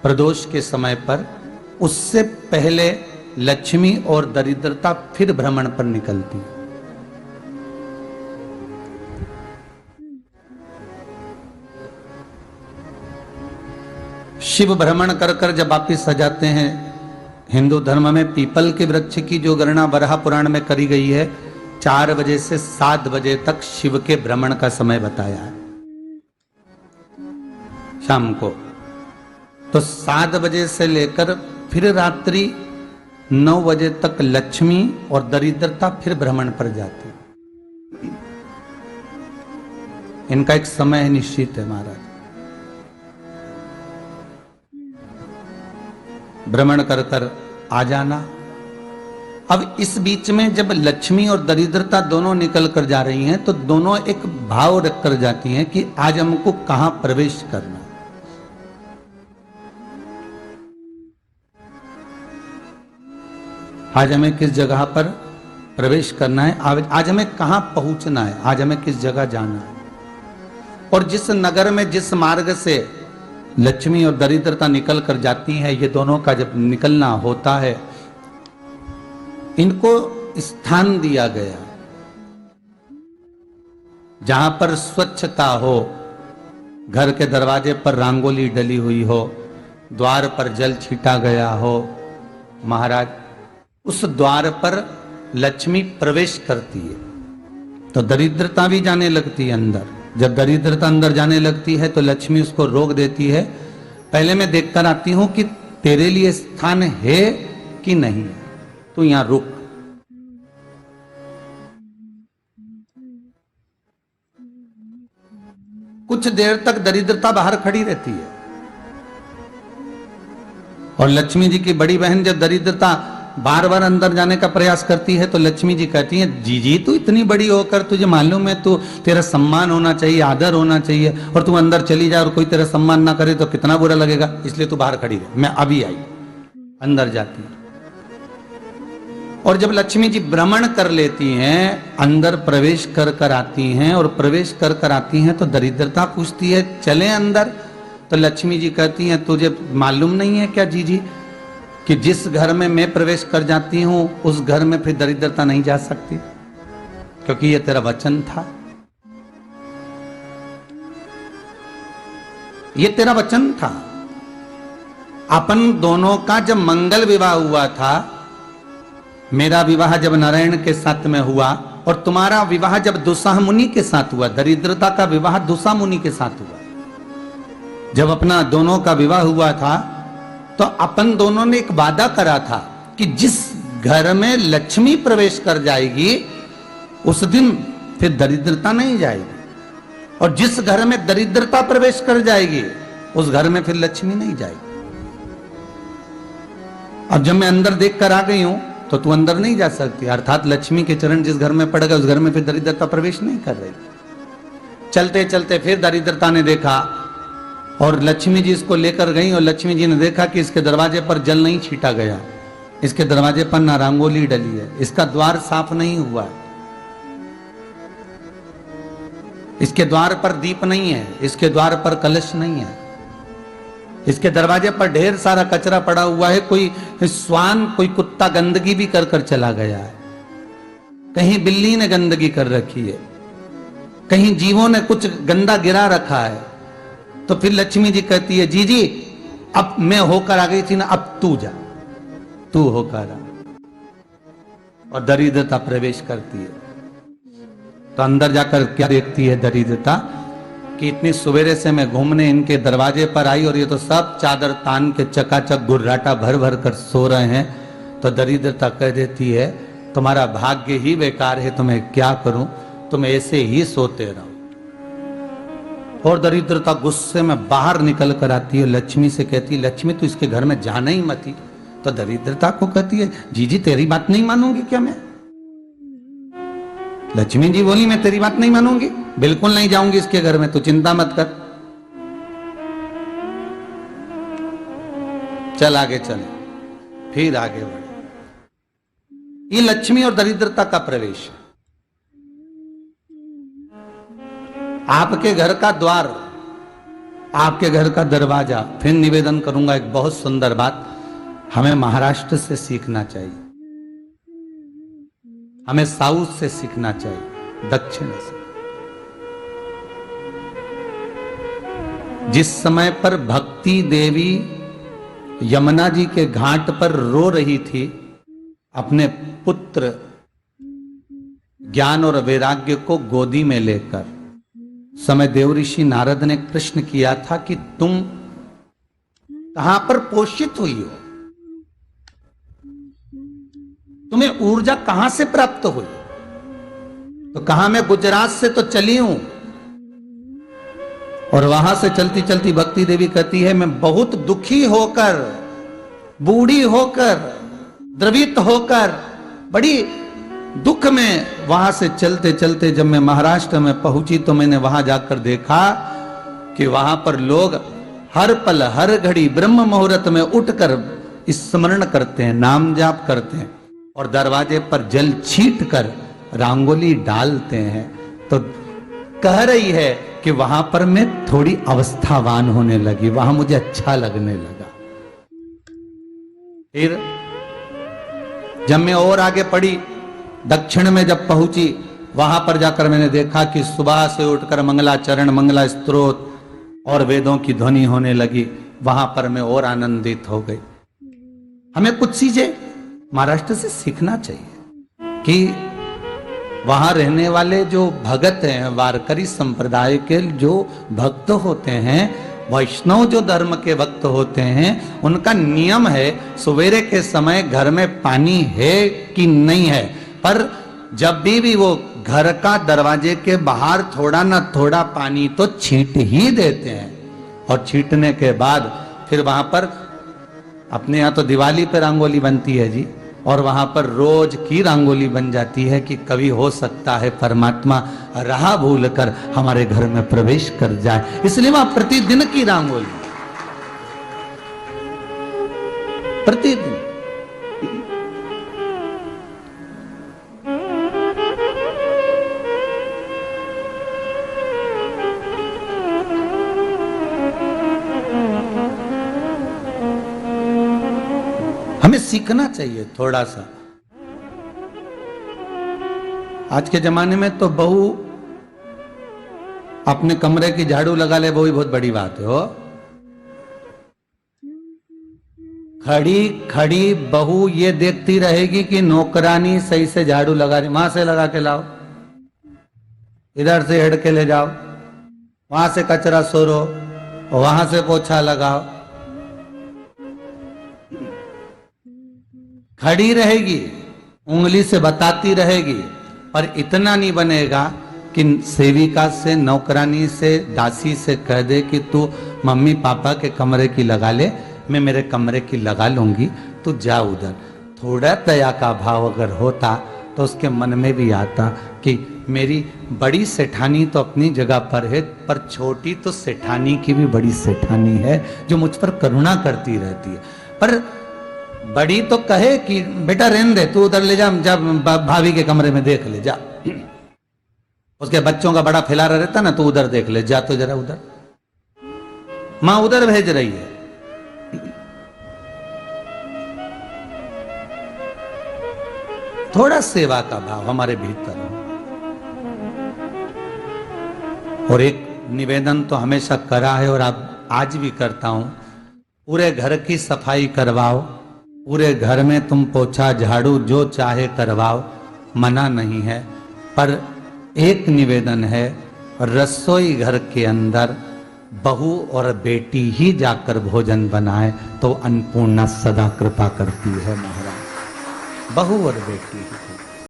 प्रदोष के समय पर, उससे पहले लक्ष्मी और दरिद्रता फिर भ्रमण पर निकलती है। शिव भ्रमण कर कर जब वापिस आ जाते हैं, हिंदू धर्म में पीपल के वृक्ष की जो गणना वराह पुराण में करी गई है, 4 बजे से 7 बजे तक शिव के भ्रमण का समय बताया है शाम को। तो 7 बजे से लेकर फिर रात्रि 9 बजे तक लक्ष्मी और दरिद्रता फिर भ्रमण पर जाती है। इनका एक समय निश्चित है महाराज। भ्रमण कर कर आ जाना। अब इस बीच में जब लक्ष्मी और दरिद्रता दोनों निकल कर जा रही हैं, तो दोनों एक भाव रख कर जाती हैं कि आज हमको कहां प्रवेश करना। आज हमें किस जगह पर प्रवेश करना है, आज हमें कहां पहुंचना है, आज हमें किस जगह जाना है। और जिस नगर में जिस मार्ग से लक्ष्मी और दरिद्रता निकल कर जाती है, ये दोनों का जब निकलना होता है, इनको स्थान दिया गया जहां पर स्वच्छता हो, घर के दरवाजे पर रंगोली डली हुई हो, द्वार पर जल छीटा गया हो। महाराज, उस द्वार पर लक्ष्मी प्रवेश करती है तो दरिद्रता भी जाने लगती है अंदर। जब दरिद्रता अंदर जाने लगती है तो लक्ष्मी उसको रोक देती है। पहले मैं देखकर आती हूं कि तेरे लिए स्थान है कि नहीं है, तू यहां रुक। कुछ देर तक दरिद्रता बाहर खड़ी रहती है और लक्ष्मी जी की बड़ी बहन जब दरिद्रता बार बार अंदर जाने का प्रयास करती है तो लक्ष्मी जी कहती हैं, जी तू इतनी बड़ी होकर तुझे मालूम है, तू तेरा सम्मान होना चाहिए, आदर होना चाहिए, और तू अंदर चली जाए और कोई तेरा सम्मान ना करे तो कितना बुरा लगेगा, इसलिए तू बाहर खड़ी रहे, मैं अभी आई। अंदर जाती है और जब लक्ष्मी जी भ्रमण कर लेती हैं, अंदर प्रवेश कर कर आती हैं और प्रवेश कर कर आती हैं तो दरिद्रता पूछती है चले अंदर। तो लक्ष्मी जी कहती हैं, तुझे मालूम नहीं है क्या जी कि जिस घर में मैं प्रवेश कर जाती हूं उस घर में फिर दरिद्रता नहीं जा सकती, क्योंकि यह तेरा वचन था, ये तेरा वचन था। अपन दोनों का जब मंगल विवाह हुआ था, मेरा विवाह जब नारायण के साथ में हुआ और तुम्हारा विवाह जब दुस्साह मुनि के साथ हुआ, दरिद्रता का विवाह दुस्साह मुनि के साथ हुआ। जब अपना दोनों का विवाह हुआ था तो अपन दोनों ने एक वादा करा था कि जिस घर में लक्ष्मी प्रवेश कर जाएगी उस दिन फिर दरिद्रता नहीं जाएगी, और जिस घर में दरिद्रता प्रवेश कर जाएगी उस घर में फिर लक्ष्मी नहीं जाएगी। अब जब मैं अंदर देख कर आ गई हूं तो तू अंदर नहीं जा सकती, अर्थात लक्ष्मी के चरण जिस घर में पड़ गए उस घर में फिर दरिद्रता प्रवेश नहीं कर रही। चलते चलते फिर दरिद्रता ने देखा और लक्ष्मी जी इसको लेकर गई और लक्ष्मी जी ने देखा कि इसके दरवाजे पर जल नहीं छीटा गया, इसके दरवाजे पर ना रंगोली डली है, इसका द्वार साफ नहीं हुआ है, इसके द्वार पर दीप नहीं है, इसके द्वार पर कलश नहीं है, इसके दरवाजे पर ढेर सारा कचरा पड़ा हुआ है, कोई स्वान कोई कुत्ता गंदगी भी कर कर चला गया है, कहीं बिल्ली ने गंदगी कर रखी है, कहीं जीवों ने कुछ गंदा गिरा रखा है। तो फिर लक्ष्मी जी कहती है, जी अब मैं होकर आ गई थी ना, अब तू जा, तू होकर आ। और दरिद्रता प्रवेश करती है तो अंदर जाकर क्या देखती है दरिद्रता कि इतनी सवेरे से मैं घूमने इनके दरवाजे पर आई और ये तो सब चादर तान के चकाचक गुर्राटा भर भर कर सो रहे हैं। तो दरिद्रता कह देती है, तुम्हारा भाग्य ही बेकार है, तुम्हें क्या करूं, तुम ऐसे ही सोते रहो। और दरिद्रता गुस्से में बाहर निकल कर आती है, लक्ष्मी से कहती है, लक्ष्मी तू इसके घर में जाना ही मत ही। तो दरिद्रता को कहती है, जी तेरी बात नहीं मानूंगी क्या मैं? लक्ष्मी जी बोली, मैं तेरी बात नहीं मानूंगी, बिल्कुल नहीं जाऊंगी इसके घर में, तू चिंता मत कर, चल आगे चले। फिर आगे बढ़े। ये लक्ष्मी और दरिद्रता का प्रवेश है। आपके घर का द्वार आपके घर का दरवाजा। फिर निवेदन करूंगा एक बहुत सुंदर बात, हमें महाराष्ट्र से सीखना चाहिए, हमें साउथ से सीखना चाहिए, दक्षिण से। जिस समय पर भक्ति देवी यमुना जी के घाट पर रो रही थी अपने पुत्र ज्ञान और वैराग्य को गोदी में लेकर, समय देव ऋषि नारद ने प्रश्न किया था कि तुम कहां पर पोषित हुई हो, तुम्हें ऊर्जा कहां से प्राप्त हुई? तो कहा मैं गुजरात से तो चली हूं। और वहां से चलती चलती भक्ति देवी कहती है मैं बहुत दुखी होकर, बूढ़ी होकर, द्रवित होकर, बड़ी दुख में वहां से चलते चलते जब मैं महाराष्ट्र में पहुंची तो मैंने वहां जाकर देखा कि वहां पर लोग हर पल हर घड़ी ब्रह्म मुहूर्त में उठकर स्मरण करते हैं, नाम जाप करते हैं और दरवाजे पर जल छीट कर रंगोली डालते हैं। तो कह रही है कि वहां पर मैं थोड़ी अवस्थावान होने लगी, वहां मुझे अच्छा लगने लगा। फिर जब मैं और आगे पड़ी, दक्षिण में जब पहुंची, वहां पर जाकर मैंने देखा कि सुबह से उठकर मंगलाचरण, मंगला स्तोत्र और वेदों की ध्वनि होने लगी। वहां पर मैं और आनंदित हो गई। हमें कुछ चीजें महाराष्ट्र से सीखना चाहिए कि वहां रहने वाले जो भगत हैं, वारकरी संप्रदाय के जो भक्त होते हैं, वैष्णव जो धर्म के भक्त होते हैं, उनका नियम है सवेरे के समय घर में पानी है कि नहीं है, पर जब भी वो घर का दरवाजे के बाहर थोड़ा ना थोड़ा पानी तो छींट ही देते हैं। और छींटने के बाद फिर वहां पर अपने यहाँ तो दिवाली पे रंगोली बनती है जी, और वहां पर रोज की रंगोली बन जाती है कि कभी हो सकता है परमात्मा राह भूल कर हमारे घर में प्रवेश कर जाए, इसलिए वहां प्रतिदिन की रंगोली, प्रतिदिन। हमें सीखना चाहिए थोड़ा सा। आज के जमाने में तो बहू अपने कमरे की झाड़ू लगा ले, वो ही बहुत बड़ी बात है। हो खड़ी खड़ी बहू ये देखती रहेगी कि नौकरानी सही से झाड़ू लगा रही, वहां से लगा के लाओ, इधर से हेड के ले जाओ, वहां से कचरा सोरो, वहां से पोछा लगाओ। खड़ी रहेगी, उंगली से बताती रहेगी, पर इतना नहीं बनेगा कि सेविका से, नौकरानी से, दासी से कह दे कि तू मम्मी पापा के कमरे की लगा ले, मैं मेरे कमरे की लगा लूंगी, तू जा उधर। थोड़ा दया का भाव अगर होता तो उसके मन में भी आता कि मेरी बड़ी सेठानी तो अपनी जगह पर है, पर छोटी तो सेठानी की भी बड़ी सेठानी है जो मुझ पर करुणा करती रहती है। पर बड़ी तो कहे कि बेटा रहने दे, तू उधर ले जा, जब भाभी के कमरे में देख ले जा, उसके बच्चों का बड़ा फैलारा रहता ना, तो उधर देख ले जा, तो जरा उधर मां उधर भेज रही है। थोड़ा सेवा का भाव हमारे भीतर हो। और एक निवेदन तो हमेशा करा है और अब आज भी करता हूं, पूरे घर की सफाई करवाओ, पूरे घर में तुम पोछा झाड़ू जो चाहे करवाओ, मना नहीं है। पर एक निवेदन है, रसोई घर के अंदर बहू और बेटी ही जाकर भोजन बनाए तो अन्नपूर्णा सदा कृपा करती है महाराज। बहू और बेटी ही।